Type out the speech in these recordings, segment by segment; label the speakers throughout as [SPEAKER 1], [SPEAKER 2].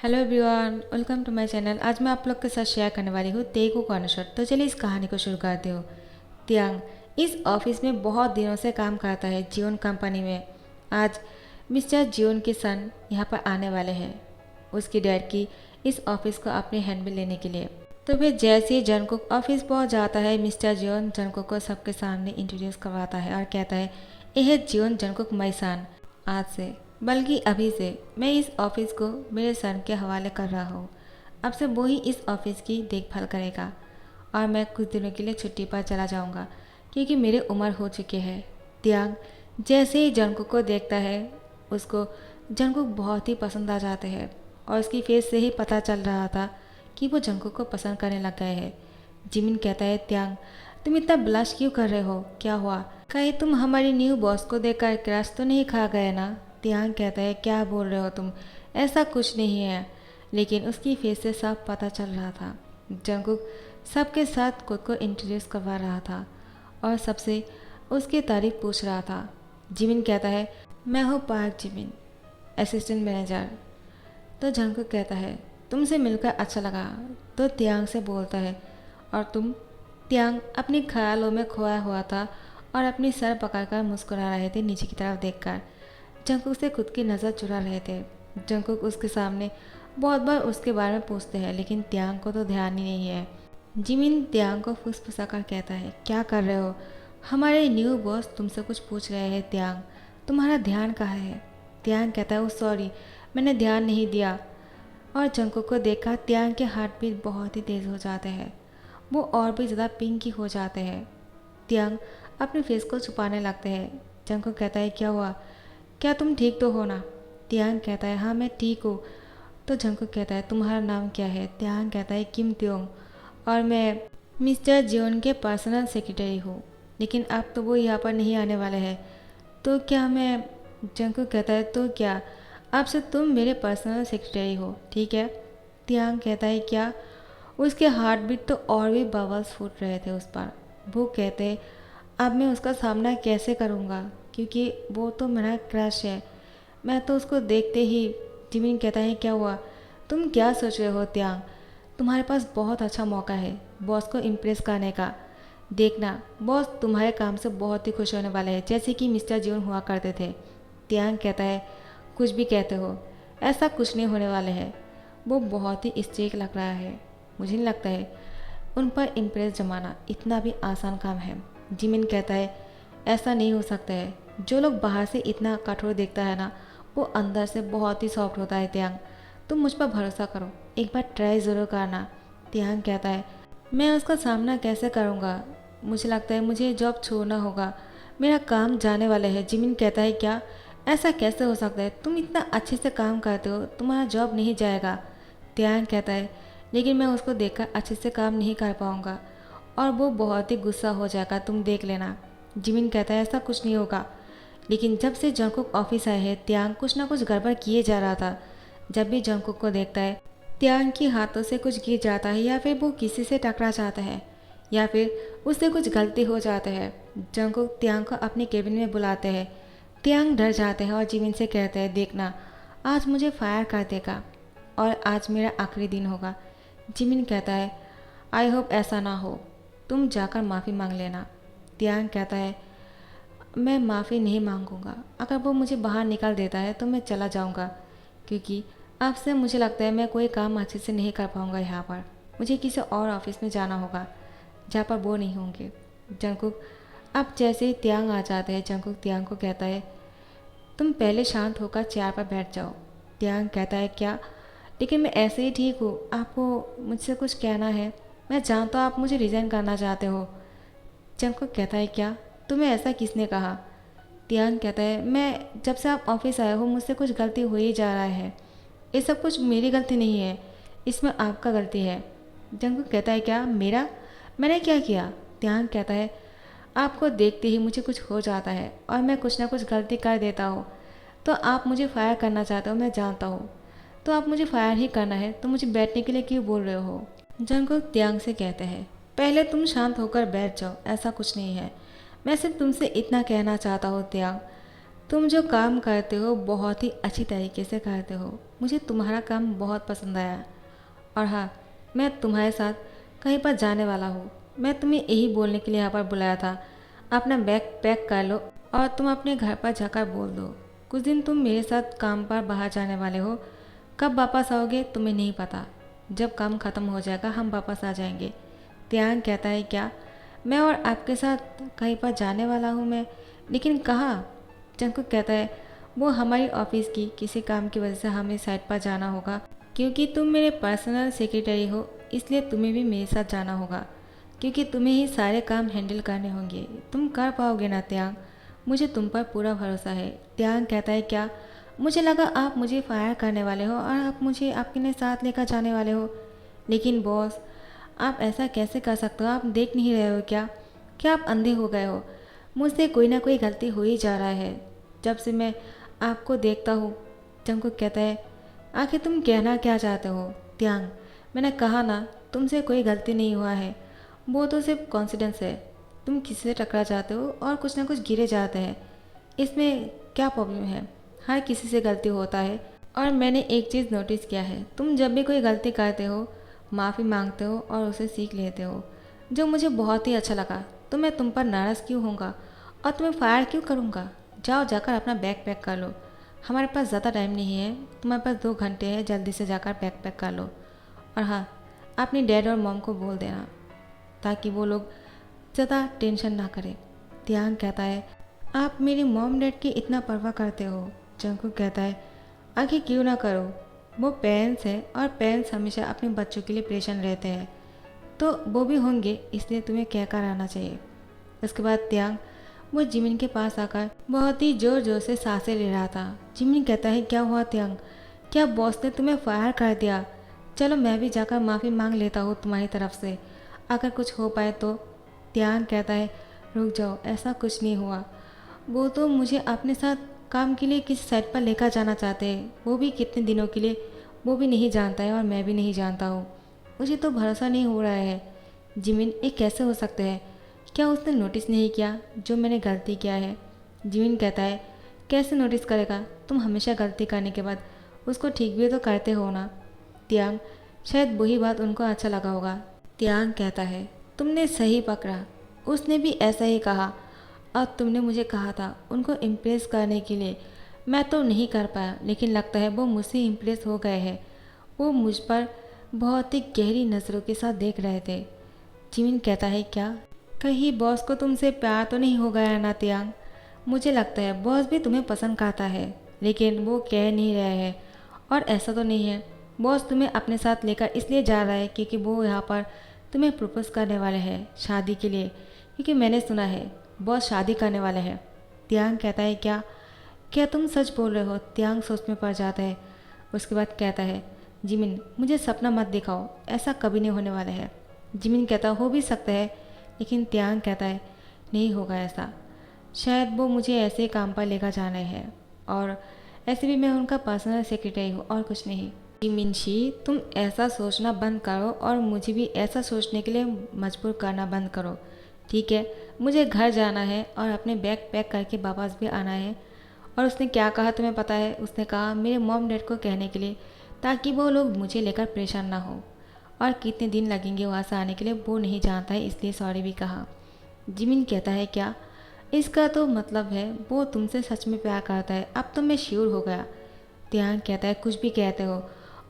[SPEAKER 1] Hello everyone, welcome to my channel. आज मैं आप लोग के साथ शेयर करने वाली हूँ तेगु कॉर्नर। तो चलिए इस कहानी को शुरू करते हो। त्यांग इस ऑफिस में बहुत दिनों से काम करता है, जियोन कंपनी में। आज मिस्टर जियोन के सन यहाँ पर आने वाले हैं उसकी डैड की इस ऑफिस को अपने हैंड में लेने के लिए। तो फिर जैसे ही जंगकुक ऑफिस पहुँच जाता है, मिस्टर जियोन जंगकुक को सबके सामने इंट्रोड्यूस करवाता है और कहता है, यह जियोन जंगकुक मैसान। आज से बल्कि अभी से मैं इस ऑफिस को मेरे सन के हवाले कर रहा हूँ। अब से वो ही इस ऑफिस की देखभाल करेगा और मैं कुछ दिनों के लिए छुट्टी पर चला जाऊँगा क्योंकि मेरी उम्र हो चुकी है। त्यांग जैसे ही जंगकुक को देखता है, उसको जंगकुक बहुत ही पसंद आ जाते हैं और उसकी फेस से ही पता चल रहा था कि वो जंगकुक को पसंद करने लग गए हैं। जिमिन कहता है, त्यांग तुम इतना ब्लश क्यों कर रहे हो, क्या हुआ? कहीं तुम हमारी न्यू बॉस को देखकर क्रश तो नहीं खा गए ना? त्यांग कहता है, क्या बोल रहे हो तुम, ऐसा कुछ नहीं है। लेकिन उसकी फेस से साफ पता चल रहा था। जंगकुक सबके साथ खुद को इंट्रोड्यूस करवा रहा था और सबसे उसकी तारीफ पूछ रहा था। जिमिन कहता है, मैं हूँ पार्क जिमिन, असिस्टेंट मैनेजर। तो जंगकुक कहता है, तुमसे मिलकर अच्छा लगा। तो त्यांग से बोलता है, और तुम? त्यांग अपने ख्यालों में खोया हुआ था और अपनी सर पकड़कर मुस्कुरा रहे थे नीचे की तरफ देखकर। जंगकुक से खुद की नज़र चुरा रहे थे। जंगकुक उसके सामने बहुत बार उसके बारे में पूछते हैं, लेकिन त्यांग को तो ध्यान ही नहीं है। जिमिन त्यांग को फुसफुसा कर कहता है, क्या कर रहे हो? हमारे न्यू बॉस तुमसे कुछ पूछ रहे हैं। त्यांग तुम्हारा ध्यान कहाँ है? त्यांग कहता है, ओ सॉरी, मैंने ध्यान नहीं दिया। और जंगकुक को देखा त्यांग के हार्ट बीट बहुत ही तेज़ हो जाते हैं। वो और भी ज़्यादा पिंकी हो जाते हैं। त्यांग अपने फेस को छुपाने लगते हैं। जंगकुक कहता है, क्या हुआ, क्या तुम ठीक तो हो ना? त्यांग कहता है, हाँ मैं ठीक हूँ। तो जंगकुक कहता है, तुम्हारा नाम क्या है? त्यांग कहता है, किम त्योंग, और मैं मिस्टर जियोन के पर्सनल सेक्रेटरी हूँ। लेकिन अब तो वो यहाँ पर नहीं आने वाले हैं, तो क्या मैं? जंगकुक कहता है, तो क्या, अब से तुम मेरे पर्सनल सेक्रेटरी हो, ठीक है? त्यांग कहता है, क्या? उसके हार्ट बीट तो और भी बबल्स फूट रहे थे उस पर। वो कहते, अब मैं उसका सामना कैसे करूँगा, क्योंकि वो तो मेरा क्रश है, मैं तो उसको देखते ही। जिमिन कहता है, क्या हुआ, तुम क्या सोच रहे हो? त्यांग तुम्हारे पास बहुत अच्छा मौका है बॉस को इम्प्रेस करने का। देखना, बॉस तुम्हारे काम से बहुत ही खुश होने वाले हैं, जैसे कि मिस्टर जियोन हुआ करते थे। त्यांग कहता है, कुछ भी कहते हो, ऐसा कुछ नहीं होने वाले हैं। वो बहुत ही स्ट्रिक्ट लग रहा है। मुझे नहीं लगता है उन पर इम्प्रेस जमाना इतना भी आसान काम है। जिमिन कहता है, ऐसा नहीं हो सकता है, जो लोग बाहर से इतना कठोर देखता है ना, वो अंदर से बहुत ही सॉफ्ट होता है। त्यांग तुम मुझ पर भरोसा करो, एक बार ट्राई ज़रूर करना। त्यांग कहता है, मैं उसका सामना कैसे करूँगा? मुझे लगता है मुझे जॉब छोड़ना होगा, मेरा काम जाने वाला है। जिमिन कहता है, क्या, ऐसा कैसे हो सकता है? तुम इतना अच्छे से काम करते हो, तुम्हारा जॉब नहीं जाएगा। त्यांग कहता है, लेकिन मैं उसको देखकर अच्छे से काम नहीं कर पाऊँगा और वो बहुत ही गुस्सा हो जाएगा, तुम देख लेना। जिमिन कहता है, ऐसा कुछ नहीं होगा। लेकिन जब से जंगकुक ऑफिस आए हैं, त्यांग कुछ ना कुछ गड़बड़ किए जा रहा था। जब भी जंगकुक को देखता है, त्यांग के हाथों से कुछ गिर जाता है, या फिर वो किसी से टकरा जाता है, या फिर उससे कुछ गलती हो जाता है। जंगकुक त्यांग को अपने केबिन में बुलाते हैं। त्यांग डर जाते हैं और जिमिन से कहते हैं, देखना, आज मुझे फायर कर देगा और आज मेरा आखिरी दिन होगा। जिमिन कहता है, आई होप ऐसा ना हो, तुम जाकर माफ़ी मांग लेना। त्यांग कहता है, मैं माफ़ी नहीं मांगूंगा, अगर वो मुझे बाहर निकाल देता है तो मैं चला जाऊंगा, क्योंकि अब से मुझे लगता है मैं कोई काम अच्छे से नहीं कर पाऊंगा यहाँ पर। मुझे किसी और ऑफिस में जाना होगा जहाँ पर वो नहीं होंगे। जंगकुक अब जैसे ही त्यांग आ जाते हैं, जंगकुक त्यांग को कहता है, तुम पहले शांत होकर चेयर पर बैठ जाओ। त्यांग कहता है, क्या, लेकिन मैं ऐसे ही ठीक हूँ, आपको मुझसे कुछ कहना है? मैं जानता हूँ आप मुझे रिज़ाइन करना चाहते हो। जंगकुक कहता है, क्या, तुम्हें ऐसा किसने कहा? त्यांग कहता है, मैं जब से आप ऑफिस आए हो मुझसे कुछ गलती हो ही जा रहा है। ये सब कुछ मेरी गलती नहीं है, इसमें आपका गलती है। जंगकुक कहता है, क्या, मेरा? मैंने क्या किया? त्यांग कहता है, आपको देखते ही मुझे कुछ हो जाता है और मैं कुछ ना कुछ गलती कर देता हूँ, तो आप मुझे फायर करना चाहते हो, मैं जानता हूँ। तो आप मुझे फायर ही करना है, तो मुझे बैठने के लिए क्यों बोल रहे हो? जंगकुक त्यांग से कहते हैं, पहले तुम शांत होकर बैठ जाओ, ऐसा कुछ नहीं है। मैं सिर्फ तुमसे इतना कहना चाहता हूँ त्यांग, तुम जो काम करते हो बहुत ही अच्छी तरीके से करते हो। मुझे तुम्हारा काम बहुत पसंद आया। और हाँ, मैं तुम्हारे साथ कहीं पर जाने वाला हूँ। मैं तुम्हें यही बोलने के लिए यहाँ पर बुलाया था। अपना बैग पैक कर लो और तुम अपने घर पर जाकर बोल दो। कुछ दिन तुम मेरे साथ काम पर बाहर जाने वाले हो। कब वापस आओगे तुम्हें नहीं पता। जब काम ख़त्म हो जाएगा हम वापस आ जाएंगे। त्यान कहता है क्या? मैं और आपके साथ कहीं पर जाने वाला हूँ मैं, लेकिन कहाँ? जंकुक कहता है वो हमारी ऑफिस की किसी काम की वजह से हमें साइट पर जाना होगा। क्योंकि तुम मेरे पर्सनल सेक्रेटरी हो इसलिए तुम्हें भी मेरे साथ जाना होगा, क्योंकि तुम्हें ही सारे काम हैंडल करने होंगे। तुम कर पाओगे ना त्यांग? मुझे तुम पर पूरा भरोसा है। त्यांग कहता है क्या? मुझे लगा आप मुझे फायर करने वाले हो और आप मुझे आपके साथ लेकर जाने वाले हो। लेकिन बॉस, आप ऐसा कैसे कर सकते हो? आप देख नहीं रहे हो क्या? क्या आप अंधे हो गए हो? मुझसे कोई ना कोई गलती हो ही जा रहा है जब से मैं आपको देखता हूँ। जंकुक कहता है आखिर तुम कहना क्या चाहते हो? त्यांग, मैंने कहा ना तुमसे कोई गलती नहीं हुआ है, वो तो सिर्फ कॉन्फिडेंस है। तुम किसी से टकरा जाते हो और कुछ ना कुछ गिरे जाते हैं, इसमें क्या प्रॉब्लम है? हर किसी से गलती होता है। और मैंने एक चीज़ नोटिस किया है, तुम जब भी कोई गलती करते हो माफ़ी मांगते हो और उसे सीख लेते हो, जो मुझे बहुत ही अच्छा लगा। तो मैं तुम पर नाराज़ क्यों होऊंगा और तुम्हें फायर क्यों करूँगा? जाओ जाकर अपना बैग पैक कर लो। हमारे पास ज़्यादा टाइम नहीं है, तुम्हारे पास 2 घंटे हैं, जल्दी से जाकर बैग पैक कर लो। और हाँ, अपनी डैड और मॉम को बोल देना ताकि वो लोग ज़्यादा टेंशन ना करें। त्यान कहता है आप मेरी मॉम डैड की इतना परवाह करते हो? जंकुक कहता है आखिर क्यों ना करो, वो पेरेंट्स हैं और पेरेंट्स हमेशा अपने बच्चों के लिए परेशान रहते हैं, तो वो भी होंगे, इसलिए तुम्हें क्या कर आना चाहिए। उसके बाद त्यांग वो जिमिन के पास आकर बहुत ही ज़ोर ज़ोर से सांसें ले रहा था। जिमिन कहता है क्या हुआ त्यांग? क्या बॉस ने तुम्हें फायर कर दिया? चलो मैं भी जाकर माफ़ी मांग लेता हूँ तुम्हारी तरफ से, अगर कुछ हो पाए तो। त्यांग कहता है रुक जाओ, ऐसा कुछ नहीं हुआ। वो तो मुझे अपने साथ काम के लिए किसी साइट पर लेकर जाना चाहते हैं, वो भी कितने दिनों के लिए, वो भी नहीं जानता है और मैं भी नहीं जानता हूँ। मुझे तो भरोसा नहीं हो रहा है। जिमिन ये कैसे हो सकता है? क्या उसने नोटिस नहीं किया जो मैंने गलती किया है? जिमिन कहता है कैसे नोटिस करेगा, तुम हमेशा गलती करने के बाद उसको ठीक भी तो करते हो ना। त्यांग शायद वही बात उनको अच्छा लगा होगा। त्यांग कहता है तुमने सही पकड़ा, उसने भी ऐसा ही कहा। और तुमने मुझे कहा था उनको इम्प्रेस करने के लिए, मैं तो नहीं कर पाया, लेकिन लगता है वो मुझसे इम्प्रेस हो गए हैं। वो मुझ पर बहुत ही गहरी नज़रों के साथ देख रहे थे। जिमिन कहता है क्या कहीं बॉस को तुमसे प्यार तो नहीं हो गया ना त्यांग? मुझे लगता है बॉस भी तुम्हें पसंद करता है, लेकिन वो कह नहीं रहे हैं। और ऐसा तो नहीं है बॉस तुम्हें अपने साथ लेकर इसलिए जा रहा है क्योंकि वो यहाँ पर तुम्हें प्रपोज करने वाले हैं शादी के लिए, क्योंकि मैंने सुना है बॉस शादी करने वाले हैं। त्यांग कहता है क्या? क्या तुम सच बोल रहे हो? त्यांग सोच में पड़ जाता है। उसके बाद कहता है जिमिन मुझे सपना मत दिखाओ, ऐसा कभी नहीं होने वाला है। जिमिन कहता हो भी सकता है, लेकिन त्यांग कहता है नहीं होगा ऐसा। शायद वो मुझे ऐसे काम पर लेकर जाना है और ऐसे भी मैं उनका पर्सनल सेक्रेटरी हूँ और कुछ नहीं। जिमिनशी तुम ऐसा सोचना बंद करो और मुझे भी ऐसा सोचने के लिए मजबूर करना बंद करो, ठीक है? मुझे घर जाना है और अपने बैग पैक करके वापस भी आना है। और उसने क्या कहा तुम्हें पता है? उसने कहा मेरे मॉम डैड को कहने के लिए, ताकि वो लोग मुझे लेकर परेशान ना हो। और कितने दिन लगेंगे वहाँ से आने के लिए वो नहीं जानता है, इसलिए सॉरी भी कहा। जिमिन कहता है क्या? इसका तो मतलब है वो तुमसे सच में प्यार करता है, अब तो मैं श्योर हो गया। त्यांग कहता है कुछ भी कहते हो,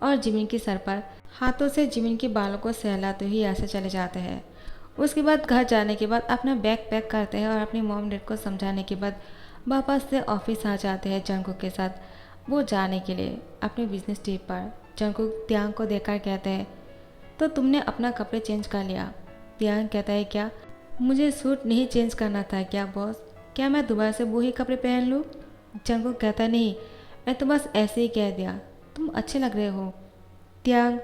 [SPEAKER 1] और जिमिन के सर पर हाथों से जिमिन के बालों को सहलाते हुए ऐसे चले जाते हैं। उसके बाद घर जाने के बाद अपना बैग पैक करते हैं और अपने मॉम डैड को समझाने के बाद वापस से ऑफिस आ जाते हैं जंकुक के साथ वो जाने के लिए अपने बिजनेस ट्रिप पर। जंकुक त्यांग को देखकर कहते हैं तो तुमने अपना कपड़े चेंज कर लिया? त्यांग कहता है क्या मुझे सूट नहीं चेंज करना था क्या बॉस? क्या मैं दोबारा से वही कपड़े पहन लूँ? जंकुक कहता नहीं, मैं तो बस ऐसे ही कह दिया, तुम अच्छे लग रहे हो। त्यांग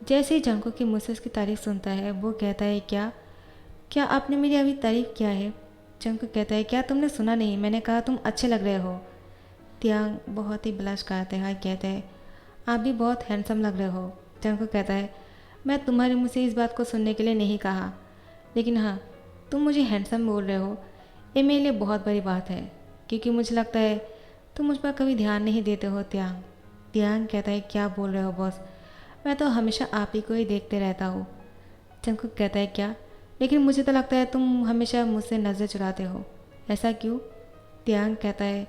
[SPEAKER 1] जैसे ही जंकुक की मुझसे उसकी तारीफ सुनता है वो कहता है क्या क्या आपने मेरी अभी तारीफ किया है? जंकुक कहता है क्या तुमने सुना नहीं, मैंने कहा तुम अच्छे लग रहे हो। त्यांग बहुत ही ब्लश करते हैं कहते हैं आप भी बहुत हैंडसम लग रहे हो। जंकुक कहता है मैं तुम्हारे मुँह से इस बात को सुनने के लिए नहीं कहा, लेकिन हाँ तुम मुझे हैंडसम बोल रहे हो, ये मेरे लिए बहुत बड़ी बात है, क्योंकि मुझे लगता है तुम मुझ पर कभी ध्यान नहीं देते हो त्यांग। त्यांग कहता है क्या बोल रहे हो बॉस, मैं तो हमेशा आप ही को ही देखते रहता हूँ। जंगकुक कहता है क्या, लेकिन मुझे तो लगता है तुम हमेशा मुझसे नज़र चुराते हो, ऐसा क्यों? त्यांग कहता है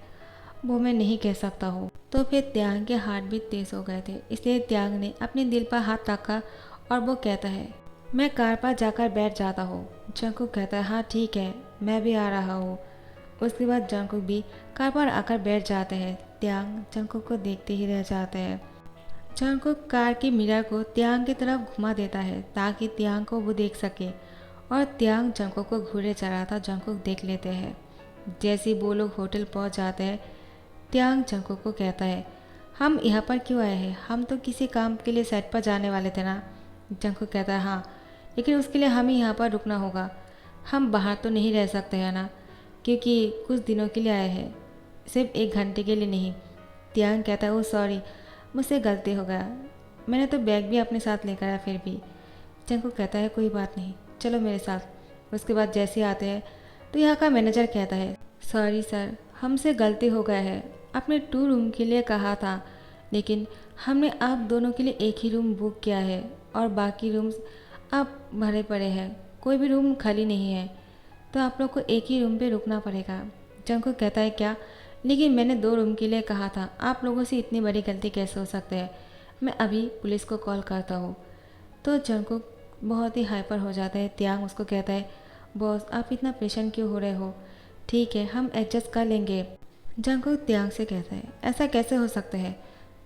[SPEAKER 1] वो मैं नहीं कह सकता हूँ। तो फिर त्यांग के हार्ट बीट तेज हो गए थे, इसलिए त्यांग ने अपने दिल पर हाथ रखा और वो कहता है मैं कार पर जाकर बैठ जाता हूँ। जंगकुक कहता है हाँ ठीक है, मैं भी आ रहा हूँ। उसके बाद जंगकुक भी कार पर आकर बैठ जाते हैं। त्यांग जंगकुक को देखते ही रह जाते हैं। जंगकुक कार की मिरर को त्यांग की तरफ घुमा देता है ताकि त्यांग को वो देख सके, और त्यांग जंगकुक को घूरे चढ़ाता जंगकुक देख लेते हैं। जैसे ही वो लोग होटल पहुंच जाते हैं, त्यांग जंगकुक को कहता है हम यहाँ पर क्यों आए हैं, हम तो किसी काम के लिए सेट पर जाने वाले थे ना। जंगकुक कहता है हाँ, लेकिन उसके लिए हमें यहाँ पर रुकना होगा, हम बाहर तो नहीं रह सकते हैं ना, क्योंकि कुछ दिनों के लिए आए हैं, सिर्फ 1 घंटे के लिए नहीं। त्यांग कहता है ओ सॉरी, मुझसे गलती हो गया, मैंने तो बैग भी अपने साथ लेकर आया फिर भी। जंगकुक कहता है कोई बात नहीं, चलो मेरे साथ। उसके बाद जैसे ही आते हैं तो यहाँ का मैनेजर कहता है सॉरी सर, हमसे गलती हो गया है, आपने 2 रूम के लिए कहा था, लेकिन हमने आप दोनों के लिए एक ही रूम बुक किया है और बाकी रूम्स आप भरे पड़े हैं, कोई भी रूम खाली नहीं है, तो आप लोग को एक ही रूम पे रुकना पड़ेगा। जंगकुक कहता है क्या, लेकिन मैंने 2 रूम के लिए कहा था, आप लोगों से इतनी बड़ी गलती कैसे हो सकती है, मैं अभी पुलिस को कॉल करता हूँ। तो जंगकुक बहुत ही हाइपर हो जाता है। त्यांग उसको कहता है बॉस आप इतना परेशान क्यों हो रहे हो, ठीक है हम एडजस्ट कर लेंगे। जंगकुक त्यांग से कहता है ऐसा कैसे हो सकता है,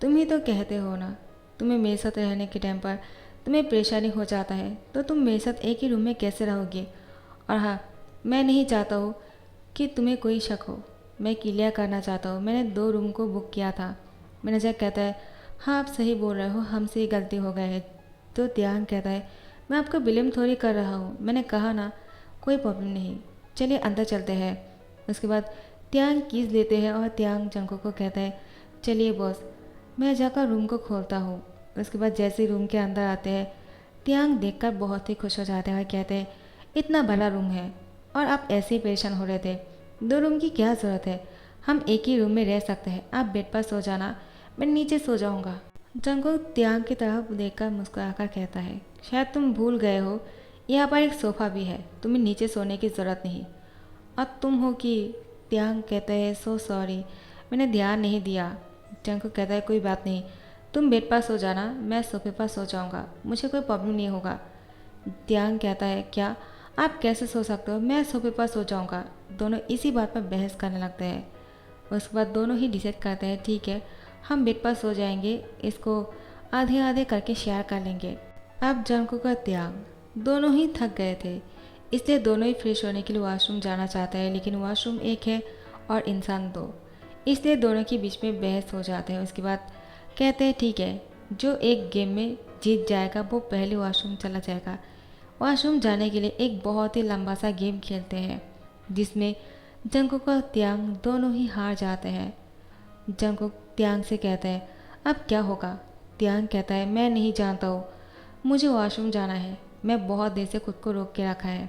[SPEAKER 1] तुम ही तो कहते हो ना, तुम्हें मेरे साथ रहने के टाइम पर तुम्हें परेशानी हो जाता है, तो तुम मेरे साथ एक ही रूम में कैसे रहोगे। और हाँ, मैं नहीं चाहता हूँ कि तुम्हें कोई शक हो, मैं क्लियर करना चाहता हूँ, मैंने 2 रूम को बुक किया था। मैनेजर कहता है हाँ आप सही बोल रहे हो, हमसे ही गलती हो गई है। तो त्यांग कहता है मैं आपको ब्लेम थोड़ी कर रहा हूँ, मैंने कहा ना कोई प्रॉब्लम नहीं, चलिए अंदर चलते हैं। उसके बाद त्यांग कीज देते हैं और त्यांग जंगकुक को कहता है चलिए बॉस, मैं जाकर रूम को खोलता हूँ। उसके बाद जैसे ही रूम के अंदर आते हैं, त्यांग देखकर बहुत ही खुश हो जाते हैं और कहते हैं इतना बड़ा रूम है और आप ऐसे ही परेशान हो रहे थे, 2 रूम की क्या ज़रूरत है, हम एक ही रूम में रह सकते हैं, आप बेड पर सो जाना, मैं नीचे सो जाऊँगा। जंगकुक त्यांग की तरफ देखकर मुस्कुराकर कहता है शायद तुम भूल गए हो, यहाँ पर एक सोफ़ा भी है, तुम्हें नीचे सोने की ज़रूरत नहीं। अब तुम हो कि? त्यांग कहता है सो सॉरी, मैंने ध्यान नहीं दिया। जंगकुक कहता है कोई बात नहीं, तुम बेड पर सो जाना, मैं सोफे पर सो जाऊँगा, मुझे कोई प्रॉब्लम नहीं होगा। त्यांग कहता है क्या, आप कैसे सो सकते हो, मैं सोफे पर सो जाऊँगा। दोनों इसी बात पर बहस करने लगते हैं। उसके बाद दोनों ही डिसाइड करते हैं ठीक है हम बेड पर सो जाएंगे, इसको आधे आधे करके शेयर कर लेंगे। अब जंगकुक और त्यांग दोनों ही थक गए थे, इसलिए दोनों ही फ्रेश होने के लिए वॉशरूम जाना चाहते हैं, लेकिन वॉशरूम एक है और इंसान 2, इसलिए दोनों के बीच में बहस हो जाते हैं। उसके बाद कहते हैं ठीक है जो एक गेम में जीत जाएगा वो पहले वॉशरूम चला जाएगा। वॉशरूम जाने के लिए एक बहुत ही लंबा सा गेम खेलते हैं जिसमें जंगकुक और त्यांग दोनों ही हार जाते हैं। जंगकुक त्यांग से कहते हैं अब क्या होगा। त्यांग कहता है मैं नहीं जानता हूँ, मुझे वॉशरूम जाना है, मैं बहुत देर से खुद को रोक के रखा है।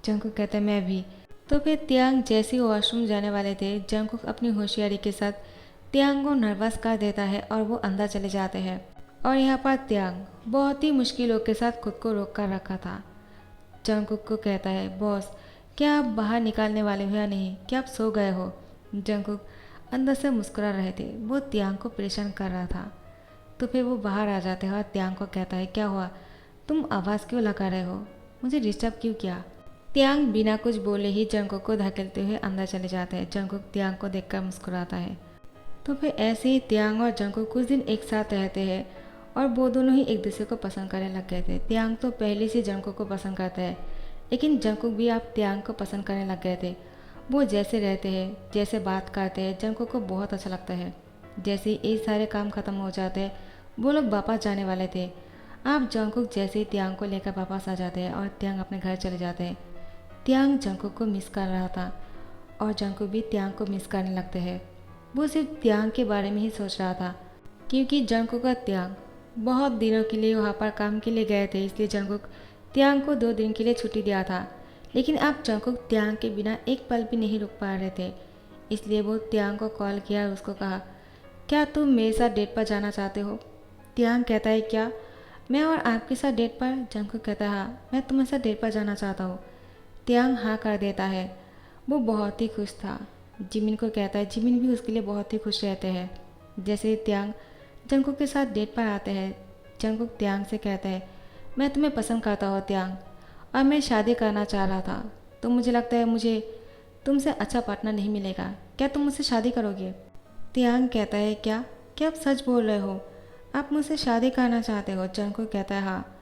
[SPEAKER 1] जंगकुक कहता है मैं भी। तो फिर त्यांग जैसे ही वॉशरूम जाने वाले थे, जंगकुक अपनी होशियारी के साथ त्यांग को नर्वस कर देता है और वो अंदर चले जाते हैं। और यहाँ पर त्यांग बहुत ही मुश्किलों के साथ खुद को रोक कर रखा था। जंगकुक को कहता है बॉस क्या आप बाहर निकालने वाले हो या नहीं, क्या आप सो गए हो। जंगकुक अंदर से मुस्कुरा रहे थे, वो त्यांग को परेशान कर रहा था। तो फिर वो बाहर आ जाते हैं और त्यांग को कहता है क्या हुआ, तुम आवाज़ क्यों लगा रहे हो, मुझे डिस्टर्ब क्यों किया। त्यांग बिना कुछ बोले ही जंगकुक को धकेलते हुए अंदर चले जाते हैं। जंगकुक त्यांग को देखकर मुस्कुराता है। तो फिर ऐसे ही त्यांग और जंगकुक कुछ दिन एक साथ रहते हैं और वो दोनों ही एक दूसरे को पसंद करने लग गए थे। त्यांग तो पहले से जंगकुक को पसंद करता है, लेकिन जंगकुक भी अब त्यांग को पसंद करने लग गए थे। वो जैसे रहते हैं, जैसे बात करते हैं, जंगकुक को बहुत अच्छा लगता है। जैसे ही ये सारे काम ख़त्म हो जाते हैं, वो लोग वापस जाने वाले थे। अब जंगकुक जैसे ही त्यांग को लेकर वापस आ जाते हैं और त्यांग अपने घर चले जाते हैं। त्यांग जंगकुक को मिस कर रहा था और जंगकुक भी त्यांग को मिस करने लगते हैं। वो सिर्फ त्यांग के बारे में ही सोच रहा था, क्योंकि जंगकुक और त्यांग बहुत दिनों के लिए वहाँ पर काम के लिए गए थे, इसलिए जंगकुक त्यांग को 2 दिन के लिए छुट्टी दिया था। लेकिन अब जंगकुक त्यांग के बिना एक पल भी नहीं रुक पा रहे थे, इसलिए वो त्यांग को कॉल किया और उसको कहा, क्या तुम मेरे साथ डेट पर जाना चाहते हो? त्यांग कहता है, क्या मैं और आपके साथ डेट पर? जंगकुक कहता है, हाँ मैं तुम्हारे साथ डेट पर जाना चाहता हूँ। त्यांग हाँ कर देता है। वो बहुत ही खुश था। जिमिन को कहता है, जिमिन भी उसके लिए बहुत ही खुश रहते हैं। जैसे ही त्यांग जंगकुक के साथ डेट पर आते हैं, जंगकुक त्यांग से कहता है, मैं तुम्हें पसंद करता हूँ त्यांग, और मैं शादी करना चाह रहा था, तो मुझे लगता है मुझे तुमसे अच्छा पार्टनर नहीं मिलेगा। क्या तुम मुझसे शादी करोगे? त्यांग कहता है, क्या क्या आप सच बोल रहे हो? आप मुझसे शादी करना चाहते हो? जंगकुक कहता है, हाँ।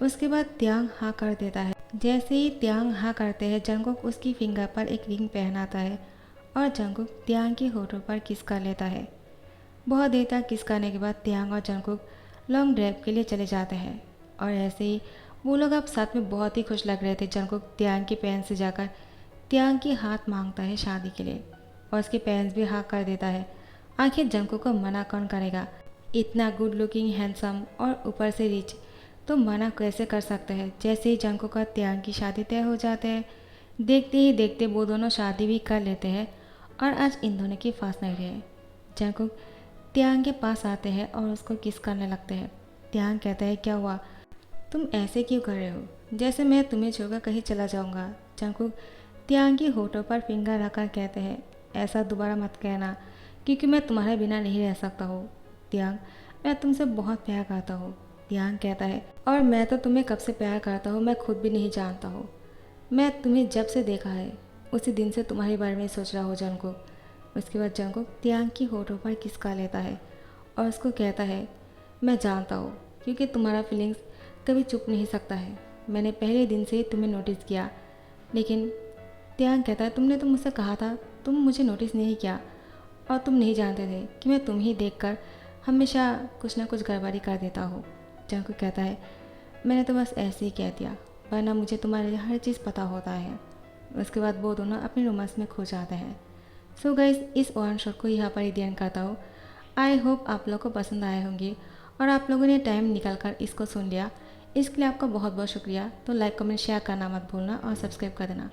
[SPEAKER 1] उसके बाद त्यांग हाँ कर देता है। जैसे ही त्यांग हाँ करते हैं, जंगकुक उसकी फिंगर पर एक रिंग पहनाता है और जंगकुक त्यांग की होठों पर किस कर लेता है। बहुत देर तक किस करने के बाद त्यांग और जंगकुक लॉन्ग ड्राइव के लिए चले जाते हैं। और ऐसे ही वो लोग अब साथ में बहुत ही खुश लग रहे थे। जंगकुक त्यांग के पेरेंट्स से जाकर त्यांग की हाथ मांगता है शादी के लिए और उसके पेरेंट्स भी हाँ कर देता है। आखिर जंगकुक को मना कौन करेगा? इतना गुड लुकिंग, हैंडसम और ऊपर से रिच, तो मना कैसे कर सकते हैं? जैसे ही जंगकुक और त्यांग की शादी तय हो जाते हैं, देखते ही देखते वो दोनों शादी भी कर लेते हैं और आज इन दोनों की फास्ट नाइट है। जंगकुक त्यांग के पास आते हैं और उसको किस करने लगते हैं। त्यांग कहता है, क्या हुआ? तुम ऐसे क्यों कर रहे हो? जैसे मैं तुम्हें छोड़कर कहीं चला जाऊंगा। जंगकुक त्यांग की होठों पर फिंगर रखकर कहते हैं, ऐसा दोबारा मत कहना, क्योंकि मैं तुम्हारे बिना नहीं रह सकता हूँ। त्यांग, मैं तुमसे बहुत प्यार करता हूँ। त्यांग कहता है, और मैं तो तुम्हें कब से प्यार करता हूँ मैं खुद भी नहीं जानता हूँ। मैं तुम्हें जब से देखा है उसी दिन से तुम्हारे बारे में सोच रहा हूँ जंगकुक। उसके बाद जंगकुक त्यांग की होठों पर किस कर लेता है और उसको कहता है, मैं जानता हूँ, क्योंकि तुम्हारा फीलिंग्स कभी चुप नहीं सकता है। मैंने पहले दिन से ही तुम्हें नोटिस किया। लेकिन त्यांग कहता है, तुमने तो मुझसे कहा था तुम मुझे नोटिस नहीं किया और तुम नहीं जानते थे कि मैं तुम ही देखकर हमेशा कुछ ना कुछ गड़बड़ी कर देता हूँ। जंगकुक कहता है, मैंने तो बस ऐसे ही कह दिया, वरना मुझे तुम्हारे हर चीज़ पता होता है। उसके बाद वो दोनों अपने रोमांस में खो जाते हैं। सो गाइस, इस वन शॉट को यहाँ पर ही एंड करता हूँ। आई होप आप लोग को पसंद आए होंगे और आप लोगों ने टाइम निकाल कर इसको सुन लिया। इसके लिए आपका बहुत बहुत शुक्रिया। तो लाइक कमेंट शेयर करना मत भूलना और सब्सक्राइब कर देना।